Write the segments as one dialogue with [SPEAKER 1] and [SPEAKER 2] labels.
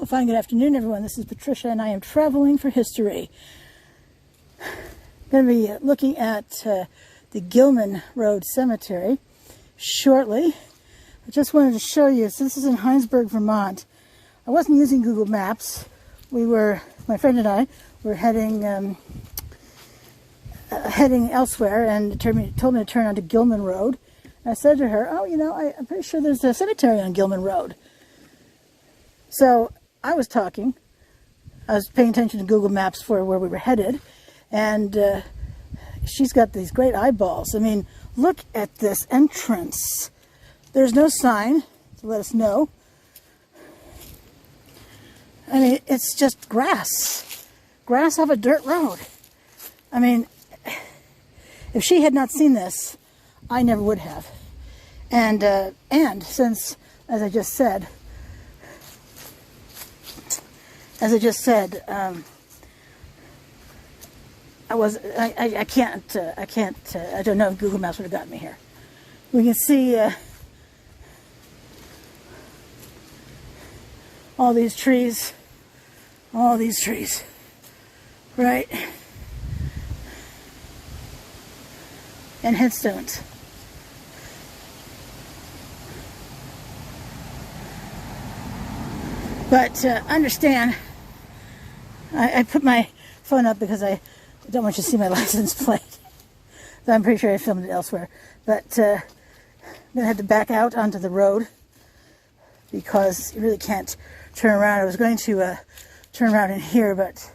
[SPEAKER 1] fine, good afternoon, everyone. This is Patricia, and I am traveling for history. I'm going to be looking at the Gilman Road Cemetery shortly. I just wanted to show you, so this is in Hinesburg, Vermont. I wasn't using Google Maps. My friend and I were heading elsewhere, and told me to turn onto Gilman Road. And I said to her, oh, you know, I'm pretty sure there's a cemetery on Gilman Road. So I was paying attention to Google Maps for where we were headed, and she's got these great eyeballs. I mean, look at this entrance. There's no sign to let us know. I mean, it's just grass off a dirt road. I mean, if she had not seen this, I never would have. And since, as I just said, I don't know if Google Maps would have gotten me here. We can see all these trees, right? And headstones. But understand, I put my phone up because I don't want you to see my license plate. So I'm pretty sure I filmed it elsewhere. But I'm going to have to back out onto the road because you really can't turn around. I was going to turn around in here, but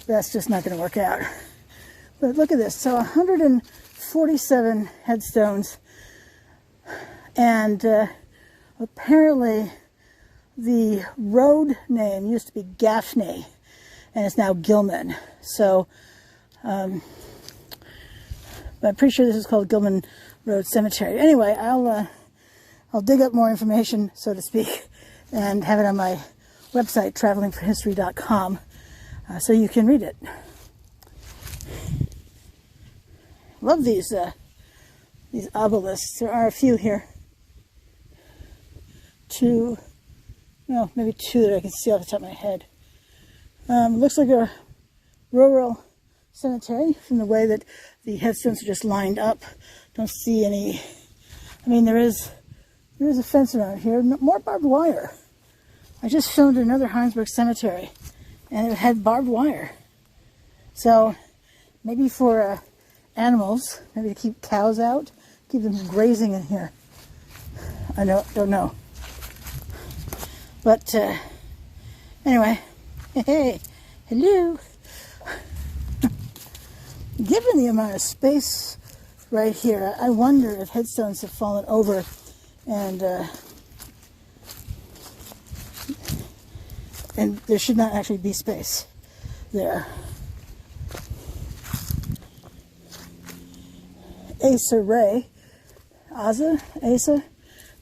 [SPEAKER 1] that's just not going to work out. But look at this. So 147 headstones. And apparently the road name used to be Gaffney, and it's now Gilman. So, but I'm pretty sure this is called Gilman Road Cemetery. Anyway, I'll dig up more information, so to speak, and have it on my website, travelingforhistory.com, so you can read it. Love these obelisks. There are a few here. Maybe two that I can see off the top of my head. Looks like a rural cemetery from the way that the headstones are just lined up. Don't see any. I mean, there is a fence around here. More barbed wire. I just filmed another Hinesburg cemetery, and it had barbed wire. So maybe for animals, maybe to keep cows out, keep them grazing in here. I don't know. But anyway, hey, hello. Given the amount of space right here, I wonder if headstones have fallen over and there should not actually be space there. Asa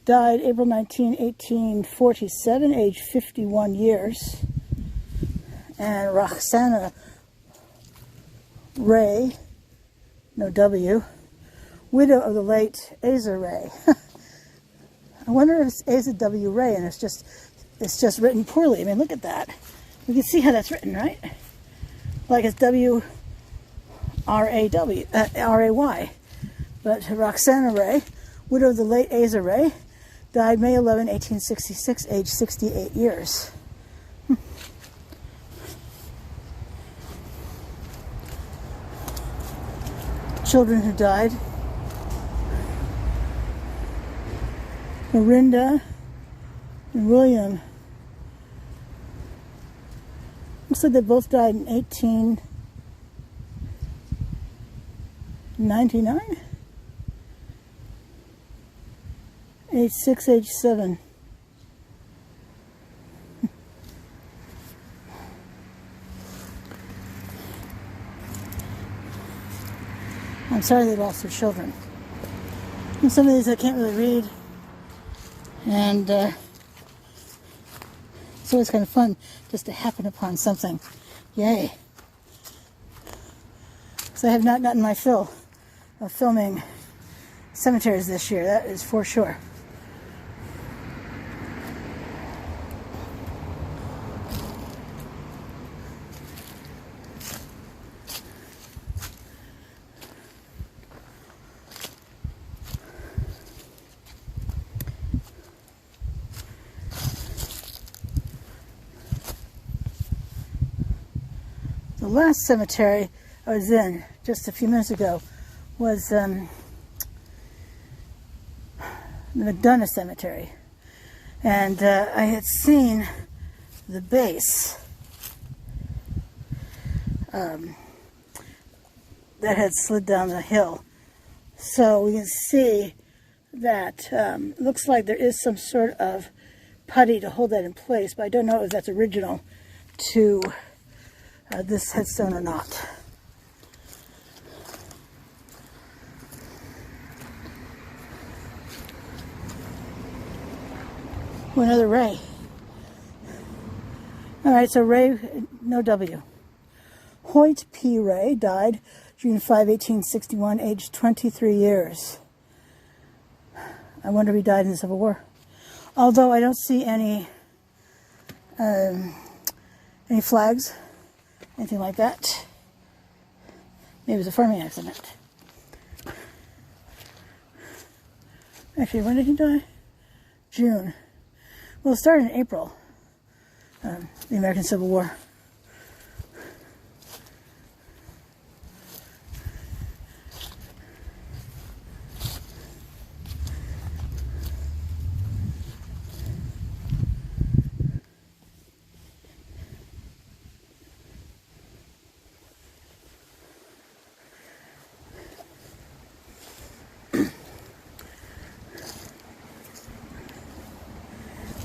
[SPEAKER 1] died April 19, 1847, age 51 years. And Roxana Ray, no W, widow of the late Asa Ray. I wonder if it's Asa W. Ray and it's just written poorly. I mean, look at that. You can see how that's written, right? Like it's W-R-A-Y. But Roxana Ray, widow of the late Asa Ray, died May 11, 1866, age 68 years. Children who died: Marinda and William. Looks like they both died in 1899. Age 6, age 7. I'm sorry they lost their children. And some of these I can't really read. And it's always kind of fun just to happen upon something. Yay. So I have not gotten my fill of filming cemeteries this year, that is for sure. last cemetery I was in just a few minutes ago was the McDonough Cemetery. And I had seen the base that had slid down the hill. So we can see that it looks like there is some sort of putty to hold that in place, but I don't know if that's original to this headstone or not. Oh, another Ray. All right, so Ray, no W. Hoyt P. Ray died June 5, 1861, aged 23 years. I wonder if he died in the Civil War. Although I don't see any flags, anything like that. Maybe it was a farming accident. Actually, when did he die? June. Well, it started in April, the American Civil War.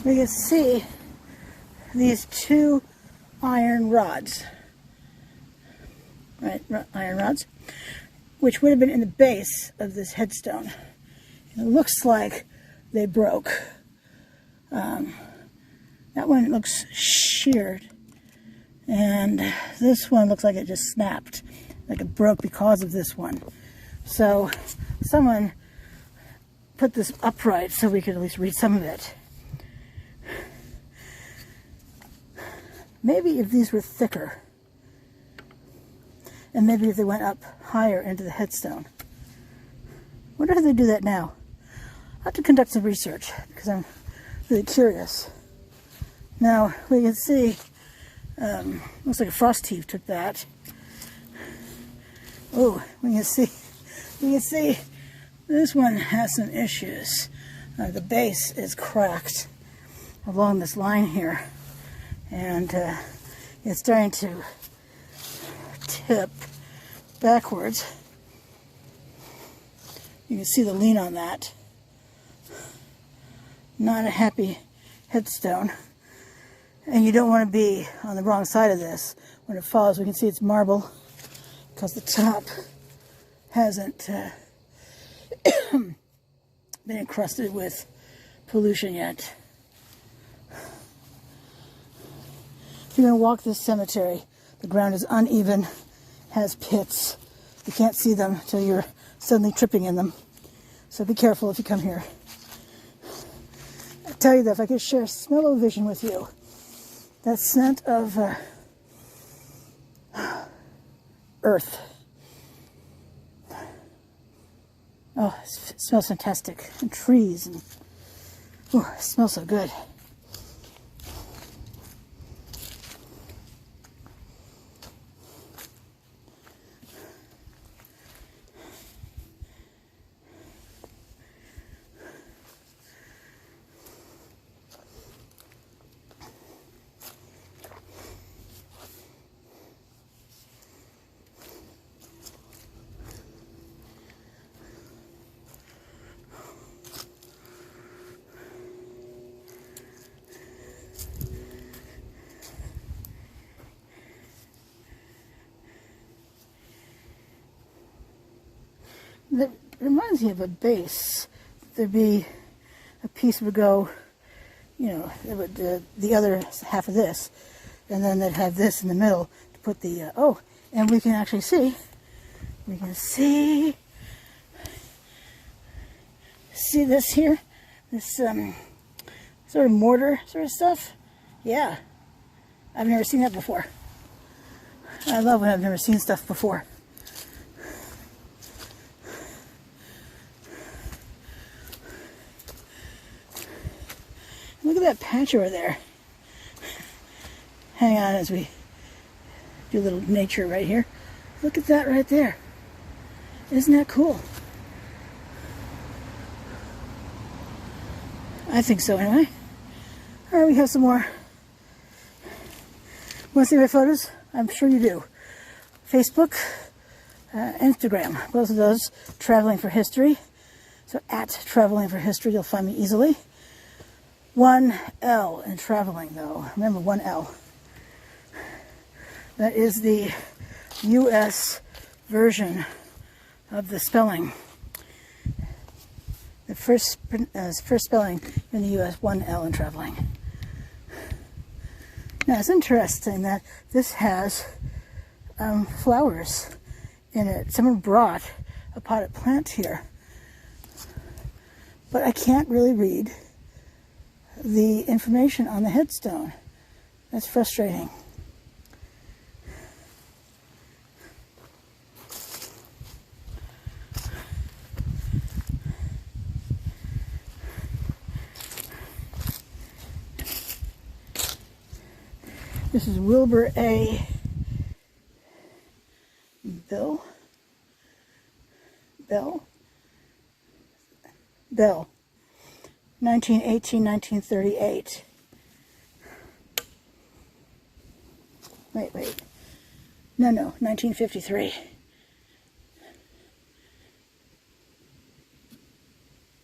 [SPEAKER 1] We can see these two iron rods, right, iron rods, which would have been in the base of this headstone. And it looks like they broke. That one looks sheared, and this one looks like it just snapped, like it broke because of this one. So someone put this upright so we could at least read some of it. Maybe if these were thicker, and maybe if they went up higher into the headstone. Wonder if they do that now. I'll have to conduct some research because I'm really curious. Now we can see, looks like a frost heave took that. Oh, we can see this one has some issues. The base is cracked along this line here. And it's starting to tip backwards. You can see the lean on that. Not a happy headstone. And you don't want to be on the wrong side of this when it falls. We can see it's marble because the top hasn't been encrusted with pollution yet. If you're going to walk this cemetery, the ground is uneven, has pits. You can't see them until you're suddenly tripping in them. So be careful if you come here. I tell you that if I could share smell-o-vision with you, that scent of earth. Oh, it smells fantastic. And trees, and oh, it smells so good. That reminds me of a base. There'd be a piece would go, you know, it would the other half of this, and then they'd have this in the middle to put the oh, and we can actually see. We can see this here, this sort of mortar sort of stuff. Yeah, I've never seen that before. I love when I've never seen stuff before. Look at that patch over there. Hang on as we do a little nature right here. Look at that right there. Isn't that cool? I think so anyway. All right, we have some more. Want to see my photos? I'm sure you do. Facebook, Instagram, both of those, Traveling for History. So at Traveling for History, you'll find me easily. 1L in traveling, though. Remember, 1L. That is the U.S. version of the spelling. The first spelling in the U.S., 1L in traveling. Now, it's interesting that this has flowers in it. Someone brought a potted plant here. But I can't really read the information on the headstone. That's frustrating. This is Wilbur A. Bell, 1918, 1938. Wait. No, 1953.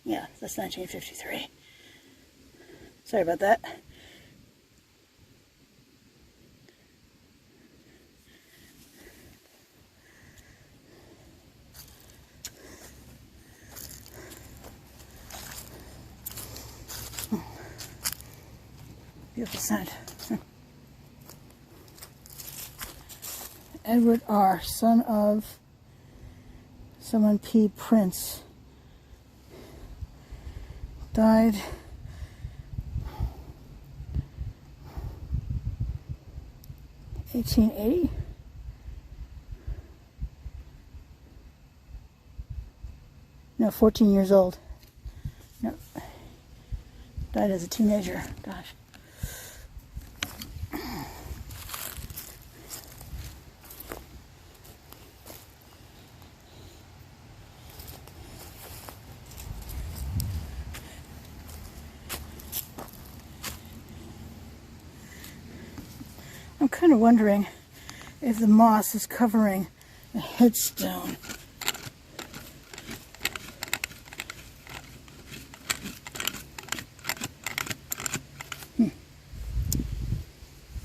[SPEAKER 1] Yeah, that's 1953. Sorry about that. Beautiful scent. Edward R., son of someone P. Prince, died (1880). No, 14 years old. No, died as a teenager. Gosh. I'm kind of wondering if the moss is covering the headstone.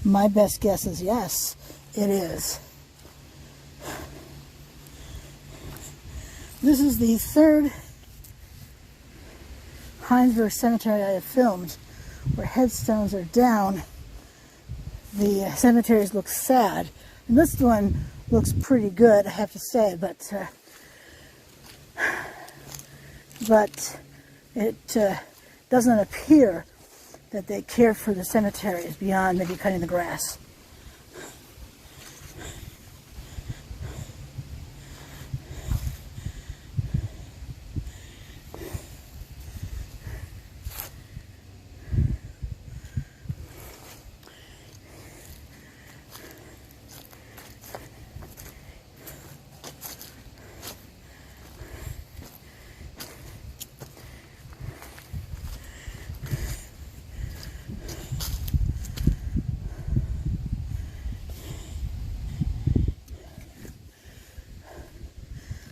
[SPEAKER 1] My best guess is yes, it is. This is the third Hinesburg Cemetery I have filmed where headstones are down. The cemeteries look sad. And this one looks pretty good, I have to say, but it doesn't appear that they care for the cemeteries beyond maybe cutting the grass.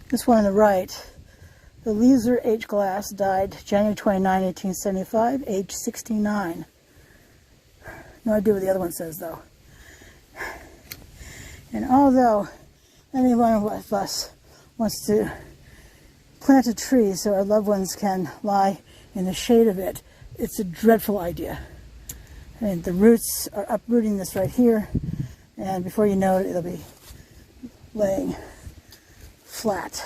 [SPEAKER 1] This one on the right, the Leeser H. Glass, died January 29, 1875, age 69. No idea what the other one says, though. And although any one of us wants to plant a tree so our loved ones can lie in the shade of it, it's a dreadful idea. And the roots are uprooting this right here, and before you know it, it'll be laying flat.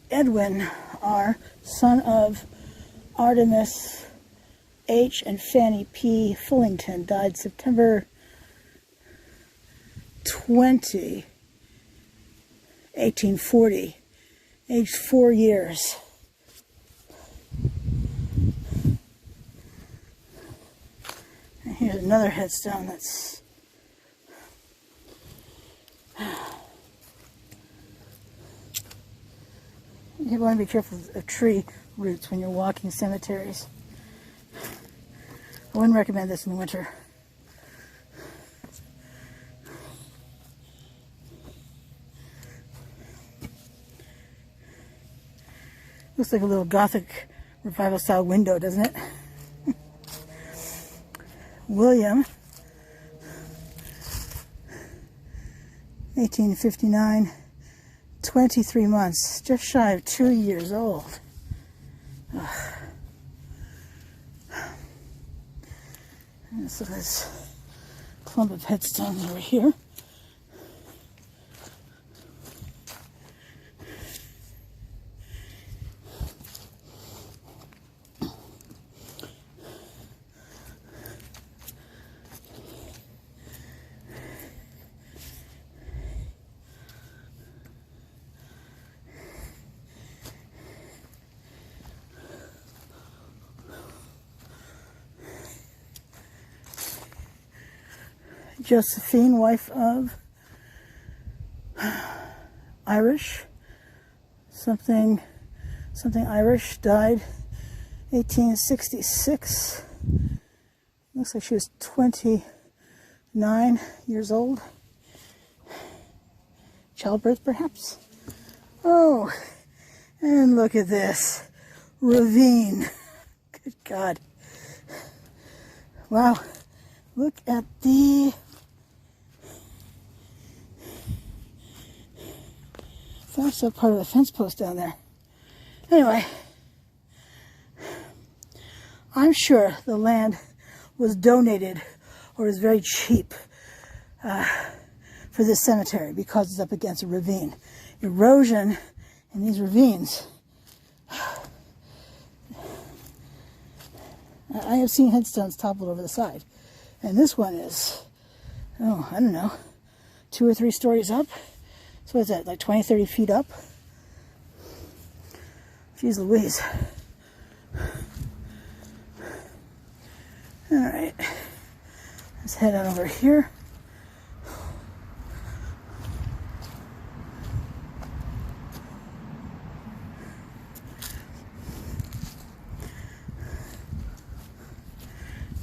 [SPEAKER 1] Edwin R., son of Artemis H. and Fanny P. Fullington, died September 20, 1840, aged 4 years. And here's another headstone that's you want to be careful of tree roots when you're walking cemeteries. I wouldn't recommend this in the winter. Looks like a little Gothic revival style window, doesn't it? William, 1859, 23 months, just shy of 2 years old. Ugh. And so this clump of headstones over here. Josephine, wife of Irish, something Irish, died 1866. Looks like she was 29 years old. Childbirth, perhaps. Oh, and look at this ravine. Good God. Wow. Look at the that's a part of the fence post down there. Anyway, I'm sure the land was donated or is very cheap for this cemetery because it's up against a ravine. Erosion in these ravines. I have seen headstones toppled over the side. And this one is, oh, I don't know, 2 or 3 stories up. So what's that, like 20, 30 feet up? Jeez Louise. All right, let's head on over here.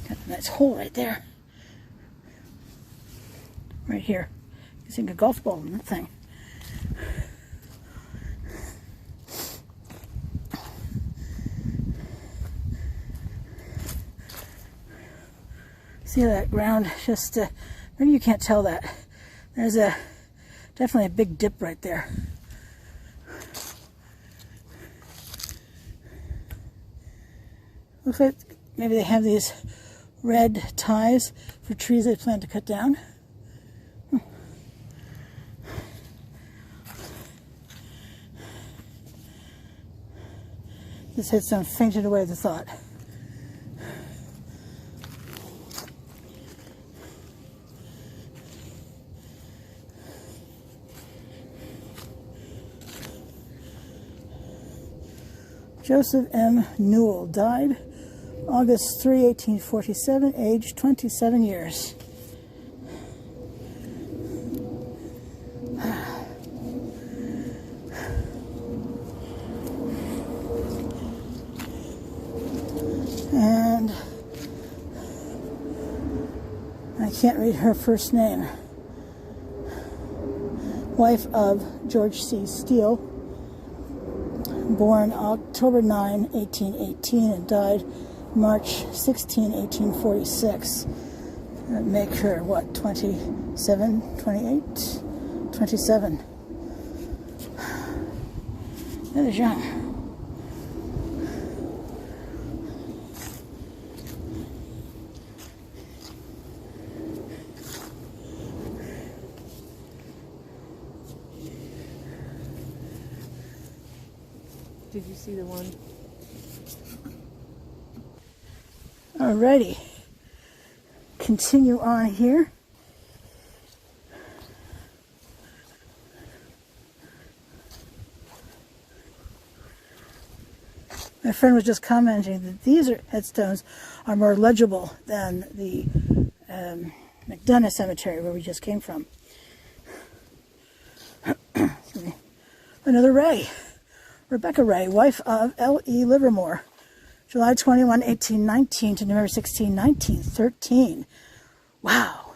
[SPEAKER 1] Got a nice hole right there. Right here. You can sink a golf ball in that thing. See that ground? Just maybe you can't tell that. There's definitely a big dip right there. Looks like maybe they have these red ties for trees they plan to cut down. This headstone fainted away the thought. Joseph M. Newell died August 3, 1847, age 27 years. And I can't read her first name. Wife of George C. Steele, born October 9, 1818, and died March 16, 1846. That make her, what, 27, 28? 27. That is young.
[SPEAKER 2] Did you see the one?
[SPEAKER 1] Alrighty. Continue on here. My friend was just commenting that these headstones are more legible than the McDonough Cemetery where we just came from. Another Ray. Rebecca Ray, wife of L.E. Livermore. July 21, 1819 to November 16, 1913. Wow.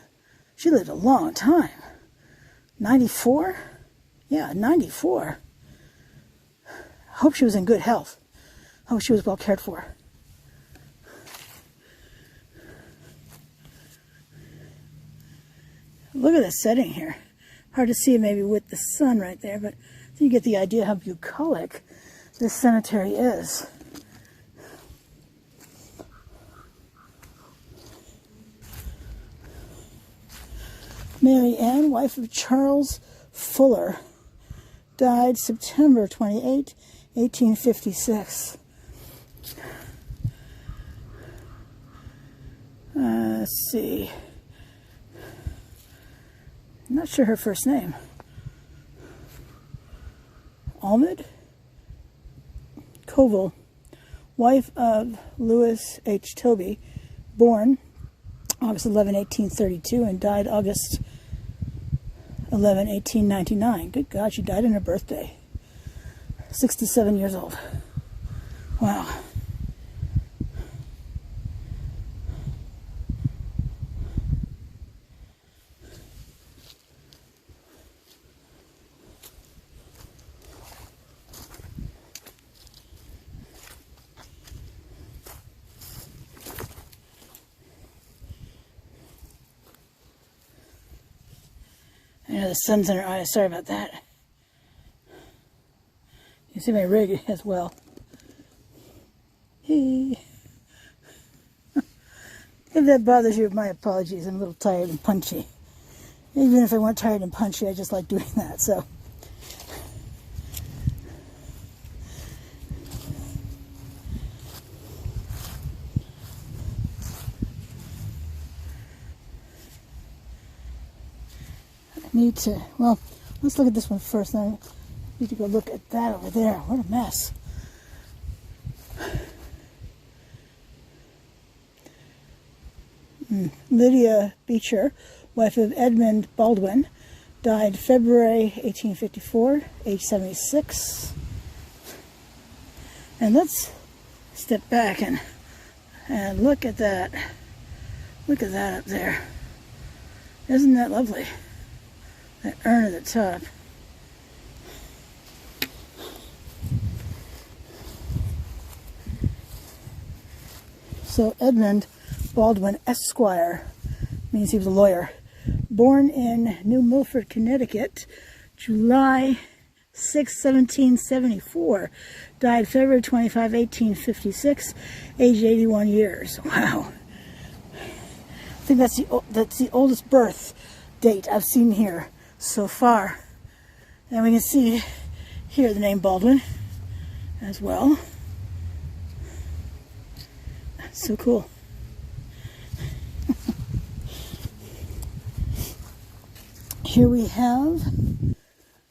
[SPEAKER 1] She lived a long time. 94? Yeah, 94. Hope she was in good health. Hope she was well cared for. Look at the setting here. Hard to see it maybe with the sun right there, but you get the idea how bucolic this cemetery is. Mary Ann, wife of Charles Fuller, died September 28, 1856. Let's see. I'm not sure her first name. Almond Covell, wife of Louis H. Toby, born August 11, 1832, and died August 11, 1899. Good God, she died on her birthday. 67 years old. Wow. I know the sun's in her eyes. Sorry about that. You see my rig as well. Hey. If that bothers you, my apologies. I'm a little tired and punchy. Even if I weren't tired and punchy, I just like doing that. So. Need to, well, let's look at this one first. Then I need to go look at that over there. What a mess. Lydia Beecher, wife of Edmund Baldwin, died February 1854, age 76. And let's step back and look at that. Look at that up there. Isn't that lovely? That urn at the top. So Edmund Baldwin Esquire means he was a lawyer. Born in New Milford, Connecticut, July 6, 1774. Died February 25, 1856, aged 81 years. Wow. I think that's the oldest birth date I've seen here so far. And we can see here the name Baldwin as well. That's so cool. Here we have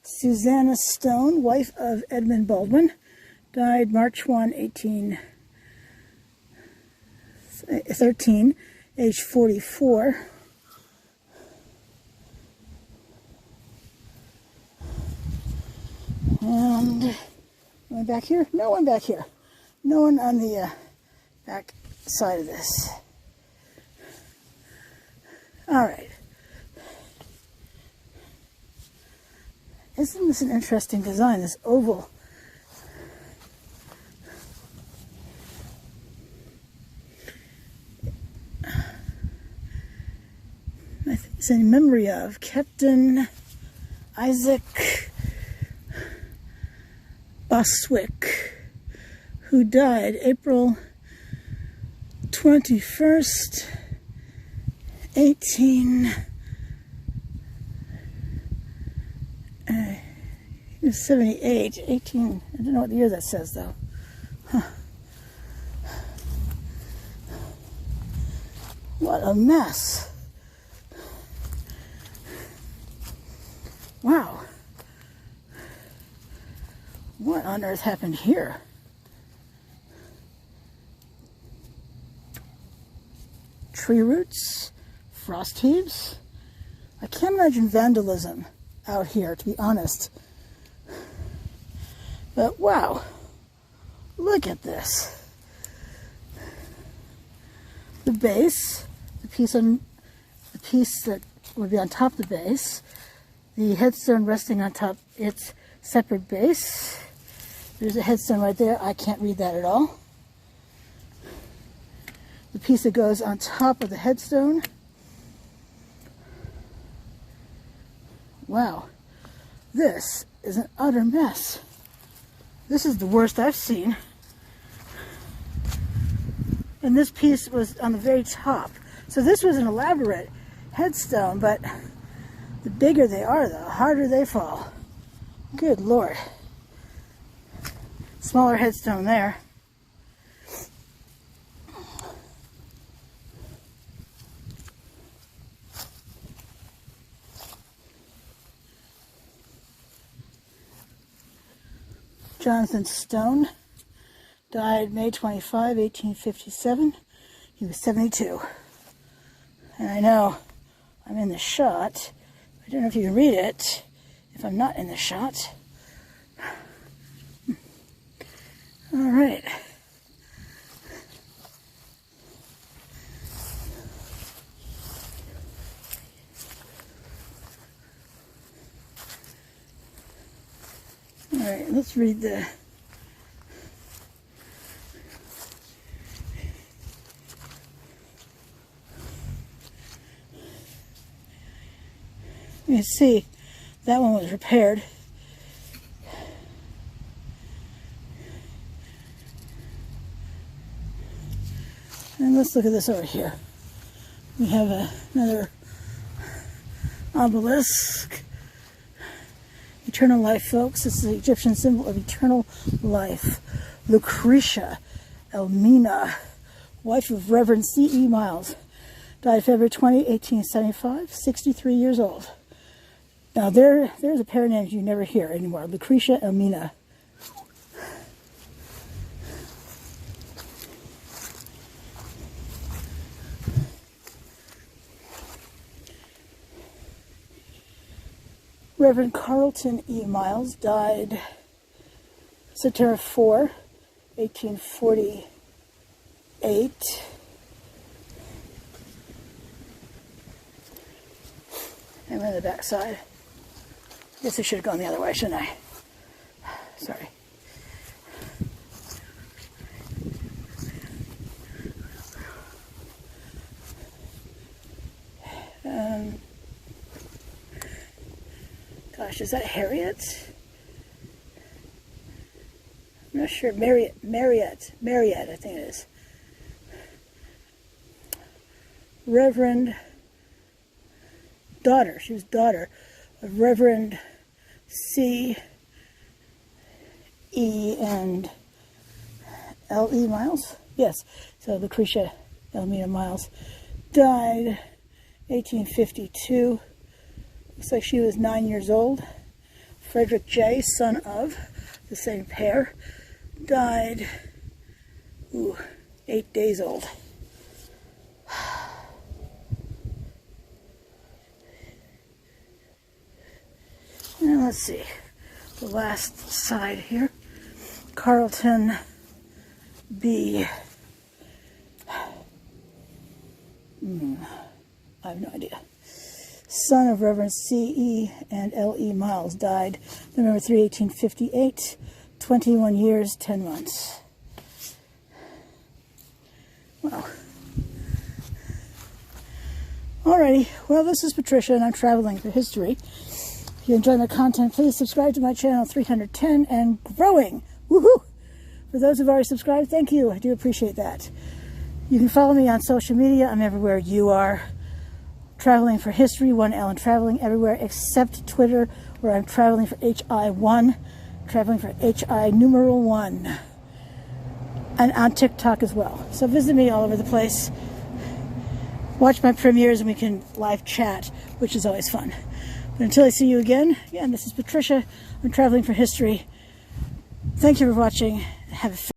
[SPEAKER 1] Susanna Stone, wife of Edmund Baldwin, died March 1, 1813, age 44. And one back here? No one back here. No one on the back side of this. All right. Isn't this an interesting design, this oval? I think it's in memory of Captain Isaac Bostwick, who died April 21st, 78, 18, I don't know what year that says though. Huh. What a mess. Wow. What on earth happened here? tree roots, frost heaves. I can't imagine vandalism out here, to be honest. But wow, look at this. The base, the piece that would be on top of the base, the headstone resting on top its separate base. There's a headstone right there. I can't read that at all. The piece that goes on top of the headstone. Wow, this is an utter mess. This is the worst I've seen. And this piece was on the very top. So this was an elaborate headstone, but the bigger they are, the harder they fall. Good Lord. Smaller headstone there. Jonathan Stone died May 25, 1857. He was 72. And I know I'm in the shot. I don't know if you can read it if I'm not in the shot. All right. All right, let's read the you can see that one was repaired. And let's look at this over here. We have another obelisk. Eternal life, folks. This is the Egyptian symbol of eternal life. Lucretia Elmina, wife of Reverend C.E. Miles, died February 20, 1875, 63 years old. Now there's a pair of names you never hear anymore. Lucretia Elmina. Reverend Carlton E. Miles died September 4, 1848. I'm on the back side. Guess I should have gone the other way, shouldn't I? Sorry. Gosh, is that Harriet? I'm not sure. Marriott, I think it is. Reverend daughter. She was daughter of Reverend C. E. and L. E. Miles. Yes. So Lucretia Elmina Miles died 1852. Looks like she was 9 years old. Frederick J., son of the same pair, died 8 days old. Now let's see, the last side here. Carlton B. I have no idea. Son of Reverend C.E. and L.E. Miles, died November 3, 1858, 21 years, 10 months. Wow. Alrighty, well, this is Patricia, and I'm traveling for history. If you enjoy my content, please subscribe to my channel, 310 and growing. Woohoo! For those who've already subscribed, thank you. I do appreciate that. You can follow me on social media. I'm everywhere you are. Traveling for History, 1L Traveling, everywhere except Twitter, where I'm traveling for HI1, traveling for HI numeral 1, and on TikTok as well. So visit me all over the place. Watch my premieres and we can live chat, which is always fun. But until I see you again, this is Patricia. I'm traveling for history. Thank you for watching. Have a